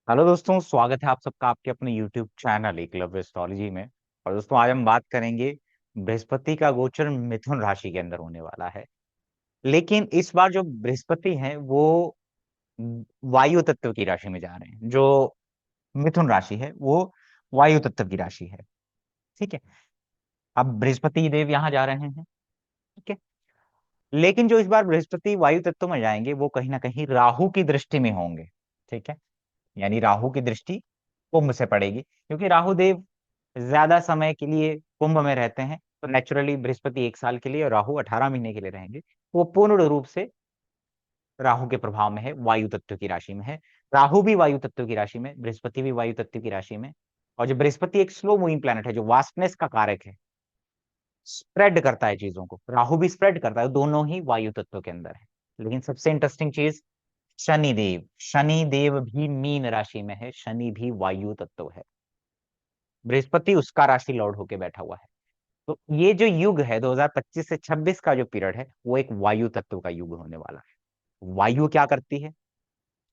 Hello दोस्तों, स्वागत है आप सबका आपके अपने YouTube चैनल एकलव्य एस्ट्रोलॉजी में। और दोस्तों, आज हम बात करेंगे बृहस्पति का गोचर मिथुन राशि के अंदर होने वाला है। लेकिन इस बार जो बृहस्पति हैं वो वायु तत्व की राशि में जा रहे हैं। जो मिथुन राशि है वो वायु तत्व की राशि है। ठीक है। अब बृहस्पति देव यहाँ जा रहे हैं। ठीक है। लेकिन जो इस बार बृहस्पति वायु तत्व में जाएंगे वो कहीं ना कहीं राहु की दृष्टि में होंगे। ठीक है। यानी राहु की दृष्टि कुंभ से पड़ेगी, क्योंकि राहु देव ज्यादा समय के लिए कुंभ में रहते हैं। तो नेचुरली बृहस्पति 1 साल के लिए और राहु 18 महीने के लिए रहेंगे। वो पूर्ण रूप से राहु के प्रभाव में है, वायु तत्व की राशि में है। राहु भी वायु तत्व की राशि में, बृहस्पति भी वायु तत्व की राशि में। और जो बृहस्पति एक स्लो मूविंग प्लैनेट है, जो वास्टनेस का कारक है, स्प्रेड करता है चीजों को। राहु भी स्प्रेड करता है, दोनों ही वायु तत्व के अंदर है। लेकिन सबसे इंटरेस्टिंग चीज, शनि देव भी मीन राशि में है। शनि भी वायु तत्व है। बृहस्पति उसका राशि लॉर्ड होके बैठा हुआ है। तो ये जो युग है 2025 से 26 का जो पीरियड है वो एक वायु तत्व का युग होने वाला है। वायु क्या करती है?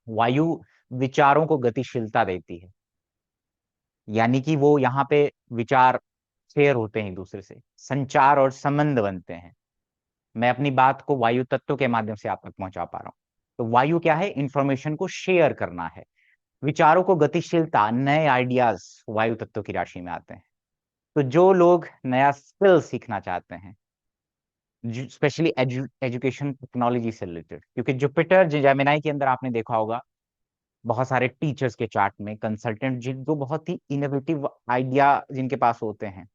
वायु विचारों को गतिशीलता देती है। यानी कि वो यहाँ पे विचार शेयर होते हैं, एक दूसरे से संचार और संबंध बनते हैं। मैं अपनी बात को वायु तत्व के माध्यम से आप तक पहुंचा पा रहा हूँ। तो वायु क्या है? इंफॉर्मेशन को शेयर करना है। विचारों को गतिशीलता, नए आइडियाज वायु तत्व की राशि में आते हैं। तो जो लोग नया स्किल सीखना चाहते हैं, स्पेशली एजुकेशन टेक्नोलॉजी से रिलेटेड, क्योंकि जुपिटर जेमिनाई के अंदर आपने देखा होगा बहुत सारे टीचर्स के चार्ट में कंसल्टेंट जिनको बहुत ही इनोवेटिव आइडिया जिनके पास होते हैं,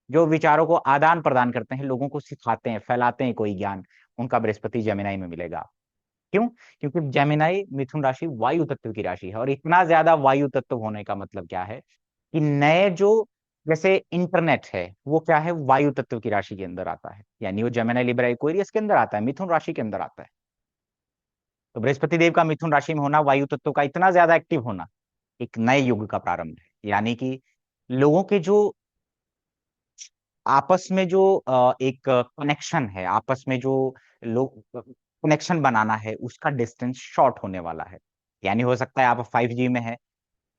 जो विचारों को आदान प्रदान करते हैं, लोगों को सिखाते हैं, फैलाते हैं कोई ज्ञान, उनका बृहस्पति जेमिनाई में मिलेगा। क्यों? क्योंकि जेमिनाई मिथुन राशि वायु तत्व की राशि है। और इतना ज्यादा वायु तत्व होने का मतलब क्या है कि नए जो, जैसे इंटरनेट है वो क्या है? वायु तत्व की राशि के अंदर आता है। यानी वो जेमिनी लिब्रा एक्वेरियस के अंदर आता है, मिथुन राशि के अंदर आता है। तो बृहस्पति देव का मिथुन राशि में होना, वायु तत्व का इतना ज्यादा एक्टिव होना, एक नए युग का प्रारंभ है। यानी कि लोगों के जो आपस में जो एक कनेक्शन है, आपस में जो लोग कनेक्शन बनाना है, उसका डिस्टेंस शॉर्ट होने वाला है। यानी हो सकता है आप 5G में है,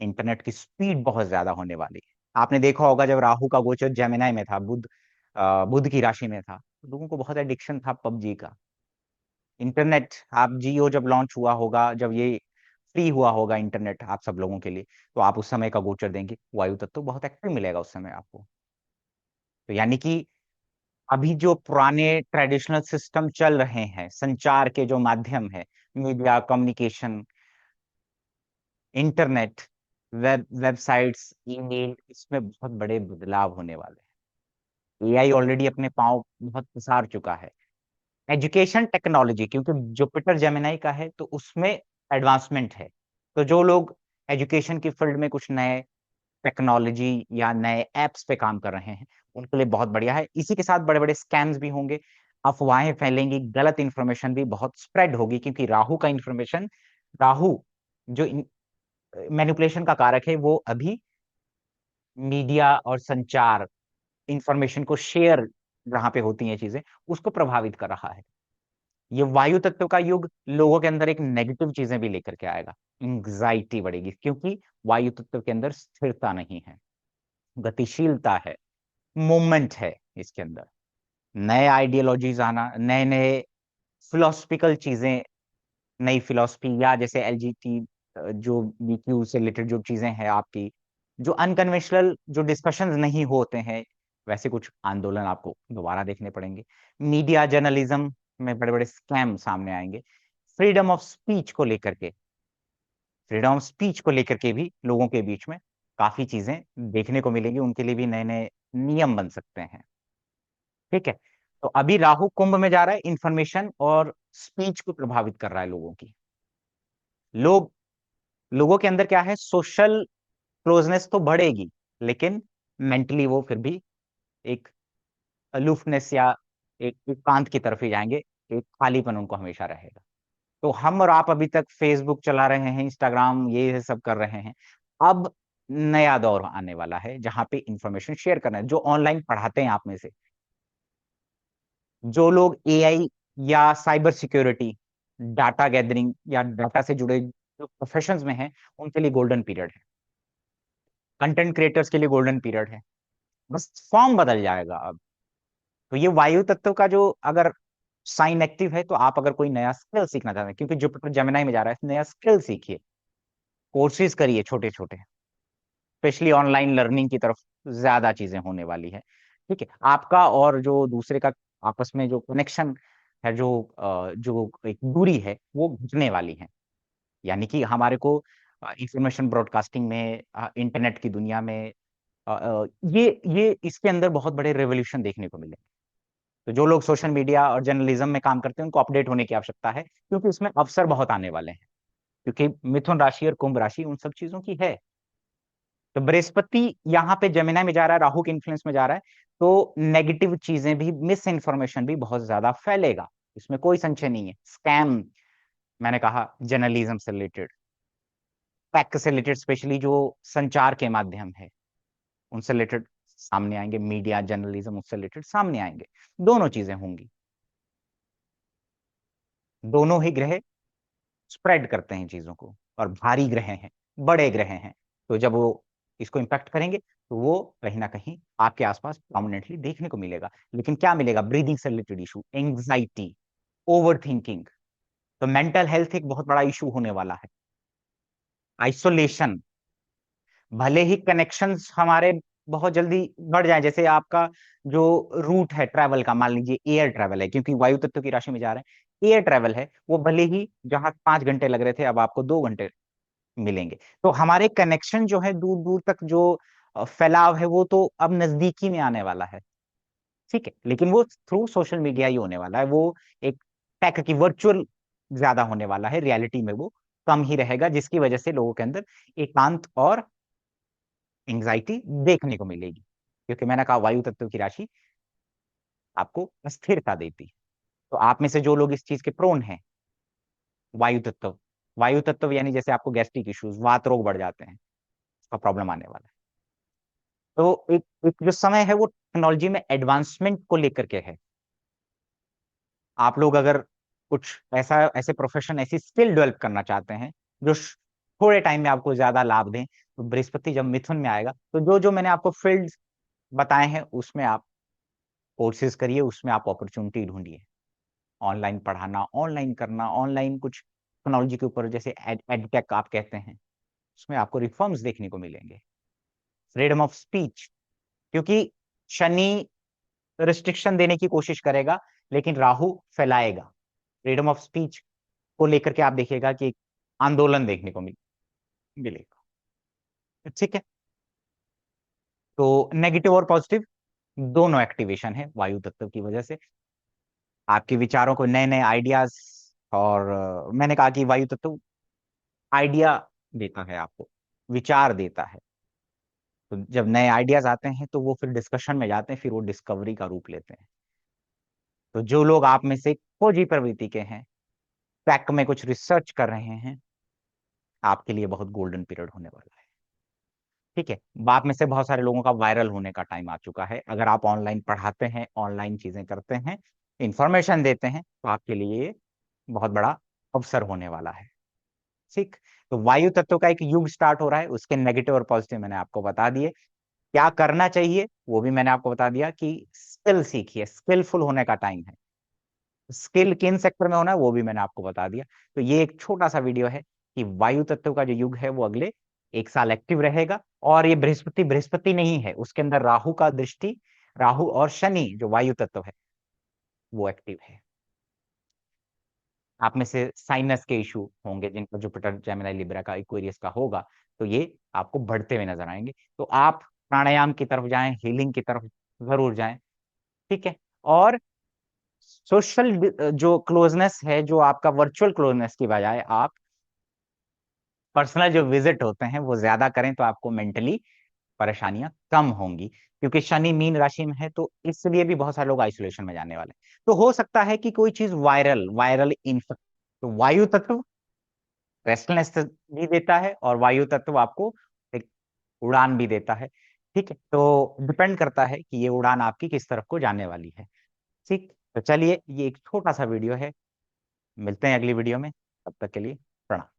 इंटरनेट की स्पीड बहुत ज्यादा होने वाली है। आपने देखा होगा जब राहु का गोचर जेमिनाई में था, बुध की राशि में था, तो लोगों को बहुत एडिक्शन था पबजी का। इंटरनेट, आप जियो जब लॉन्च हुआ होगा, जब ये फ्री हुआ होगा इंटरनेट आप सब लोगों के लिए, तो आप उस समय का गोचर देंगे, वायु तत्व तो बहुत एक्टिव मिलेगा उस समय आपको। तो यानी कि अभी जो पुराने ट्रेडिशनल सिस्टम चल रहे हैं, संचार के जो माध्यम है, media, communication, internet, websites, email, इसमें बहुत बड़े बदलाव होने वाले हैं। एआई ऑलरेडी अपने पांव बहुत पसार चुका है। एजुकेशन टेक्नोलॉजी, क्योंकि जुपिटर जेमिनाई का है तो उसमें एडवांसमेंट है। तो जो लोग एजुकेशन की फील्ड में कुछ नए टेक्नोलॉजी या नए एप्स पे काम कर रहे हैं, उनके लिए बहुत बढ़िया है। इसी के साथ बड़े बड़े स्कैम्स भी होंगे, अफवाहें फैलेंगी, गलत इंफॉर्मेशन भी बहुत स्प्रेड होगी, क्योंकि राहु का इंफॉर्मेशन, राहु जो मैनिपुलेशन का कारक है, वो अभी मीडिया और संचार, इंफॉर्मेशन को शेयर जहां पे होती हैं चीजें, उसको प्रभावित कर रहा है। ये वायु तत्व का युग लोगों के अंदर एक नेगेटिव चीजें भी लेकर के आएगा। एंग्जाइटी बढ़ेगी, क्योंकि वायु तत्व के अंदर स्थिरता नहीं है, गतिशीलता है, मूवमेंट है इसके अंदर। नए आइडियोलॉजीज आना, नए नए फिलोसफिकल चीजें, नई फिलोसफी, या जैसे एलजीटी, जो बीक्यू से रिलेटेड जो चीजें हैं आपकी, जो अनकन्वेंशनल जो डिस्कशंस नहीं होते हैं, वैसे कुछ आंदोलन आपको दोबारा देखने पड़ेंगे। मीडिया जर्नलिज्म में बड़े बड़े स्कैम सामने आएंगे। फ्रीडम ऑफ स्पीच को लेकर के, फ्रीडम ऑफ स्पीच को लेकर के भी लोगों के बीच में काफी चीजें देखने को मिलेंगी। उनके लिए भी नए नए नियम बन सकते हैं। ठीक है। तो अभी राहु कुंभ में जा रहा है, इंफॉर्मेशन और स्पीच को प्रभावित कर रहा है लोगों की। लोग लोगों के अंदर क्या है? सोशल क्लोजनेस तो बढ़ेगी, लेकिन मेंटली वो फिर भी एक अलूफनेस या एक एकांत की तरफ ही जाएंगे। एक खालीपन उनको हमेशा रहेगा। तो हम और आप अभी तक फेसबुक चला रहे हैं, इंस्टाग्राम, ये सब कर रहे हैं। अब नया दौर आने वाला है जहां पे इंफॉर्मेशन शेयर करना है। जो ऑनलाइन पढ़ाते हैं आप में से, जो लोग एआई या साइबर सिक्योरिटी, डाटा गैदरिंग या डाटा से जुड़े जो प्रोफेशंस में हैं उनके लिए गोल्डन पीरियड है, कंटेंट क्रिएटर्स के लिए गोल्डन पीरियड है, बस फॉर्म बदल जाएगा अब। तो ये वायु तत्व का जो अगर साइन एक्टिव है, तो आप अगर कोई नया स्किल सीखना चाहते हैं, क्योंकि जुपिटर जेमिनी में जा रहा है, नया स्किल सीखिए, कोर्सेज करिए छोटे छोटे, स्पेशली ऑनलाइन लर्निंग की तरफ ज्यादा चीजें होने वाली है। ठीक है, आपका और जो दूसरे का आपस में जो कनेक्शन है, जो एक दूरी है, वो घुटने वाली है। यानी कि हमारे को इंफॉर्मेशन ब्रॉडकास्टिंग में, इंटरनेट की दुनिया में, ये इसके अंदर बहुत बड़े रेवोल्यूशन देखने को मिले। तो जो लोग सोशल मीडिया और जर्नलिज्म में काम करते हैं, उनको अपडेट होने की आवश्यकता है, क्योंकि उसमें अवसर बहुत आने वाले हैं, क्योंकि मिथुन राशि और कुंभ राशि उन सब चीजों की है। तो बृहस्पति यहाँ पे जमिना में जा रहा है, राहु के इन्फ्लुएंस में जा रहा है, तो नेगेटिव चीजें भी, मिस इन्फॉर्मेशन भी बहुत ज्यादा फैलेगा, इसमें कोई संशय नहीं है। स्कैम, मैंने कहा जर्नलिज्म से रिलेटेड, फैक्ट से रिलेटेड, स्पेशली जो संचार के माध्यम है उनसे रिलेटेड सामने आएंगे, मीडिया जर्नलिज्म उससे रिलेटेड सामने आएंगे, दोनों चीजें होंगी। दोनों ही ग्रह स्प्रेड करते हैं चीजों को, और भारी ग्रह हैं, बड़े ग्रह हैं, तो जब वो इसको इम्पैक्ट करेंगे, तो वो कहीं ना कहीं आपके आसपास प्रोमिनेंटली देखने को मिलेगा। लेकिन क्या मिलेगा? ब्रीदिंग से related issue, anxiety, over thinking. तो मेंटल हेल्थ एक बहुत बड़ा इशू होने वाला है। आइसोलेशन, भले ही कनेक्शंस हमारे बहुत जल्दी बढ़ जाए, जैसे आपका जो रूट है ट्रैवल का, मान लीजिए एयर ट्रैवल है, क्योंकि वायु तत्व की राशि में जा रहे हैं, एयर ट्रैवल है, वो भले ही जहां 5 घंटे लग रहे थे, अब आपको 2 घंटे मिलेंगे। तो हमारे कनेक्शन जो है दूर दूर तक, जो फैलाव है, वो तो अब नजदीकी में आने वाला है। ठीक है, लेकिन वो थ्रू सोशल मीडिया ही होने वाला है, वो एक टेक की वर्चुअल ज्यादा होने वाला है, रियलिटी में वो कम ही रहेगा, जिसकी वजह से लोगों के अंदर एकांत और एंग्जाइटी देखने को मिलेगी, क्योंकि मैंने कहा वायु तत्व की राशि आपको स्थिरता देती है। तो आप में से जो लोग इस चीज के प्रोन हैं, वायु तत्व, वायु तत्व यानी जैसे आपको गैस्ट्रिक इश्यूज, वात रोग बढ़ जाते हैं, उसका प्रॉब्लम आने वाला है। तो एक जो समय है वो टेक्नोलॉजी में एडवांसमेंट को लेकर के है। आप लोग अगर कुछ ऐसा, ऐसे प्रोफेशन, ऐसी स्किल डेवलप करना चाहते हैं जो थोड़े टाइम में आपको ज्यादा लाभ दें, तो बृहस्पति जब मिथुन में आएगा, तो जो जो मैंने आपको फील्ड बताए हैं, उसमें आप कोर्सेज करिए, उसमें आप अपॉर्चुनिटी ढूंढिए। ऑनलाइन पढ़ाना, ऑनलाइन करना, ऑनलाइन कुछ टेक्नोलॉजी के ऊपर, जैसे एडटेक आप कहते हैं, उसमें आपको रिफॉर्म्स देखने को मिलेंगे। फ्रीडम ऑफ स्पीच, क्योंकि शनि रिस्ट्रिक्शन देने की कोशिश करेगा, लेकिन राहु फैलाएगा। फ्रीडम ऑफ स्पीच को लेकर के आप देखिएगा कि एक आंदोलन देखने को मिलेगा। ठीक है, तो नेगेटिव और पॉजिटिव दोनों एक्टिवेशन है वायु तत्व की वजह से। आपके विचारों को, नए नए आइडियाज, और मैंने कहा कि वायु तत्व आइडिया देता है आपको, विचार देता है। तो जब नए आइडियाज आते हैं, तो वो फिर डिस्कशन में जाते हैं, फिर वो डिस्कवरी का रूप लेते हैं। तो जो लोग आप में से खोजी प्रवृत्ति के हैं, टेक में कुछ रिसर्च कर रहे हैं, आपके लिए बहुत गोल्डन पीरियड होने वाला है। ठीक है, बाप में से बहुत सारे लोगों का वायरल होने का टाइम आ चुका है। अगर आप ऑनलाइन पढ़ाते हैं, ऑनलाइन चीजें करते हैं, इंफॉर्मेशन देते हैं, तो आपके लिए ये बहुत बड़ा अवसर होने वाला है। ठीक, तो वायु तत्व का एक युग स्टार्ट हो रहा है, उसके नेगेटिव और पॉजिटिव मैंने आपको बता दिए। क्या करना चाहिए वो भी मैंने आपको बता दिया, कि स्किल सीखिए, स्किलफुल होने का टाइम है। स्किल किन सेक्टर में होना है वो भी मैंने आपको बता दिया। तो ये एक छोटा सा वीडियो है कि वायु तत्व का जो युग है वो अगले 1 साल एक्टिव रहेगा। और ये बृहस्पति बृहस्पति नहीं है, उसके अंदर राहु का दृष्टि, राहु और शनि जो वायु तत्व है वो एक्टिव है। आप में से साइनस के इशू होंगे, जिनका जुपिटर जेमिनी लिब्रा का इक्वेरियस का होगा, तो ये आपको बढ़ते हुए नजर आएंगे। तो आप प्राणायाम की तरफ जाएं, हीलिंग की तरफ जरूर जाएं। ठीक है, और सोशल जो क्लोजनेस है, जो आपका वर्चुअल क्लोजनेस की बजाय आप पर्सनल जो विजिट होते हैं वो ज्यादा करें, तो आपको मेंटली परेशानियां कम होंगी। क्योंकि शनि मीन राशि में है, तो इसलिए भी बहुत सारे लोग आइसोलेशन में जाने वाले हैं। तो हो सकता है कि कोई चीज वायरल वायरल इन्फेक्ट, तो वायु तत्व रेस्टलेस भी देता है, और वायु तत्व आपको एक उड़ान भी देता है। ठीक है, तो डिपेंड करता है कि ये उड़ान आपकी किस तरफ को जाने वाली है। ठीक, तो चलिए, ये एक छोटा सा वीडियो है, मिलते हैं अगली वीडियो में, तब तक के लिए प्रणाम।